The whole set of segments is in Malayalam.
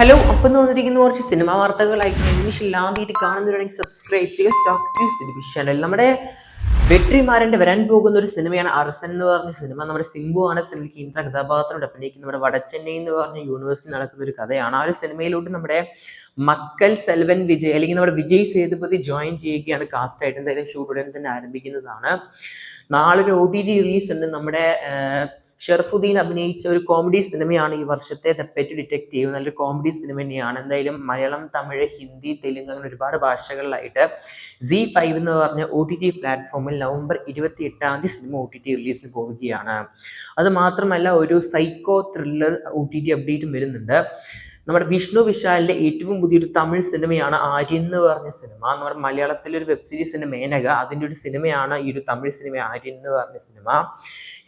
ഹലോ, അപ്പം വന്നിരിക്കുന്ന കുറച്ച് സിനിമാ വാർത്തകളായിട്ട് ഇംഗ്ലീഷിൽ ആദ്യമായിട്ട് കാണുന്നവരാണെങ്കിൽ സബ്സ്ക്രൈബ് ചെയ്യുക. Stocks news television channel. നമ്മുടെ വെട്രിമാരന്റെ വരാൻ പോകുന്ന ഒരു സിനിമയാണ് അറസൻ എന്ന് പറഞ്ഞ സിനിമ. നമ്മുടെ സിംബു ആണ് സിനിമയ്ക്ക് കേന്ദ്ര കഥാപാത്രം അഭിനയിക്കുന്നത്. നമ്മുടെ വടച്ചെന്നൈ എന്ന് പറഞ്ഞ യൂണിവേഴ്സിൽ നടക്കുന്ന ഒരു കഥയാണ്. ആ ഒരു സിനിമയിലോട്ട് നമ്മുടെ മക്കൽ സെൽവൻ വിജയ് അല്ലെങ്കിൽ നമ്മുടെ വിജയ് സേതുപതി ജോയിൻ ചെയ്യുകയാണ് കാസ്റ്റായിട്ട്. എന്തായാലും ഷൂട്ട് ഉടൻ തന്നെ ആരംഭിക്കുന്നതാണ്. നാളെ ഒരു OTT റിലീസ് ഉണ്ട്. നമ്മുടെ ഷെർഫുദ്ദീൻ അഭിനയിച്ച ഒരു കോമഡി സിനിമയാണ് ഈ വർഷത്തെ ദ പെറ്റ് ഡിറ്റക്റ്റീവ്. നല്ലൊരു കോമഡി സിനിമ തന്നെയാണ്. എന്തായാലും മലയാളം, തമിഴ്, ഹിന്ദി, തെലുങ്ക് അങ്ങനെ ഒരുപാട് ഭാഷകളിലായിട്ട് ZEE5 എന്ന് പറഞ്ഞ OTT പ്ലാറ്റ്ഫോമിൽ നവംബർ 28 സിനിമ OTT റിലീസിന് പോവുകയാണ്. അത് മാത്രമല്ല ഒരു സൈക്കോ ത്രില്ലർ OTT അപ്ഡേറ്റും വരുന്നുണ്ട്. നമ്മുടെ വിഷ്ണു വിശാലിന്റെ ഏറ്റവും പുതിയൊരു തമിഴ് സിനിമയാണ് ആര്യൻ എന്ന് പറഞ്ഞ സിനിമ. നമ്മുടെ മലയാളത്തിലെ ഒരു വെബ് സീരീസിന്റെ മേനക, അതിൻ്റെ ഒരു സിനിമയാണ് ഈ ഒരു തമിഴ് സിനിമ ആര്യൻ എന്ന് പറഞ്ഞ സിനിമ.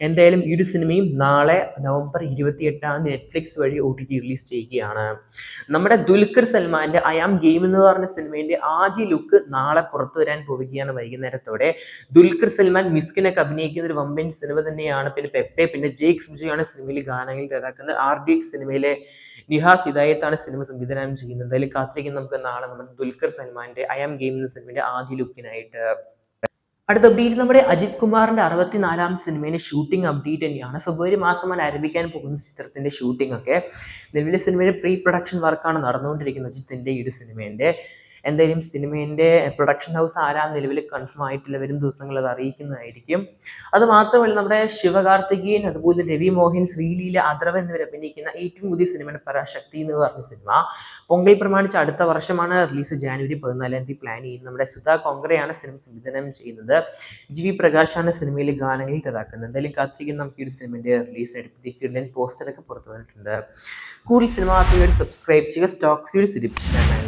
എന്തായാലും ഈ ഒരു സിനിമയും നാളെ നവംബർ 28 നെറ്റ്ഫ്ലിക്സ് വഴി OTT റിലീസ് ചെയ്യുകയാണ്. നമ്മുടെ ദുൽഖർ സൽമാന്റെ ഐ ആം ഗെയിം എന്ന് പറഞ്ഞ സിനിമയുടെ ആദ്യ ലുക്ക് നാളെ പുറത്തു വരാൻ പോവുകയാണ് വൈകുന്നേരത്തോടെ. ദുൽഖർ സൽമാൻ മിസ്കിനൊക്കെ അഭിനയിക്കുന്ന ഒരു വമ്പൻ സിനിമ തന്നെയാണ്. പിന്നെ പെപ്പെ, പിന്നെ ജേക്സ് വിജയാണ് സിനിമയിൽ ഗാനങ്ങൾ തയ്യാറാക്കുന്നത്. RDX സിനിമയിലെ നിഹാസ് ഹിദായത്താണ് സിനിമ സംവിധാനം ചെയ്യുന്നത്. എന്തായാലും കാത്തിരിക്കുന്ന നമുക്ക് നാളെ നമ്മുടെ ദുൽഖർ സൽമാന്റെ ഐ ആം ഗെയിം എന്ന സിനിമയുടെ ആദ്യ ലുക്കിനായിട്ട്. അടുത്ത അപ്ഡേറ്റ് നമ്മുടെ അജിത് കുമാറിന്റെ 64-ാം സിനിമയിലെ ഷൂട്ടിംഗ് അപ്ഡേറ്റ് തന്നെയാണ്. ഫെബ്രുവരി മാസമാണ് ആരംഭിക്കാൻ പോകുന്ന ചിത്രത്തിന്റെ ഷൂട്ടിംഗ് ഒക്കെ. നിലവിലെ സിനിമയുടെ പ്രീ പ്രൊഡക്ഷൻ വർക്കാണ് നടന്നുകൊണ്ടിരിക്കുന്നത് അജിത്തിന്റെ ഈ ഒരു സിനിമേന്റെ. എന്തായാലും സിനിമേന്റെ പ്രൊഡക്ഷൻ ഹൗസ് ആരാന്ന് നിലവിൽ കൺഫേം ആയിട്ടില്ല. വരും ദിവസങ്ങൾ അത് അറിയിക്കുന്നതായിരിക്കും. അത് മാത്രമല്ല നമ്മുടെ ശിവകാർത്തികേയൻ, അതുപോലെ രവി മോഹൻ, ശ്രീലീല, അദ്രവ എന്നിവർ അഭിനയിക്കുന്ന ഏറ്റവും പുതിയ സിനിമയാണ് പരാശക്തി എന്ന് പറഞ്ഞ സിനിമ. പൊങ്കൽ പ്രമാണിച്ച് അടുത്ത വർഷമാണ് റിലീസ്. ജാനുവരി 14 പ്ലാൻ ചെയ്യുന്നത്. നമ്മുടെ സുധാ കോങ്കറയാണ് സിനിമ സംവിധാനം ചെയ്യുന്നത്. GV പ്രകാശാണ് സിനിമയിൽ ഗാനങ്ങളിൽ തയ്യാറാക്കുന്നത്. എന്തായാലും കാത്തിരിക്കുന്ന നമുക്ക് ഈ ഒരു സിനിമയുടെ റിലീസ് എടുപ്പിക്കുന്ന പോസ്റ്ററൊക്കെ പുറത്തു വന്നിട്ടുണ്ട്. കൂടുതൽ സിനിമ സബ്സ്ക്രൈബ് ചെയ്യുക. Stocks television channel.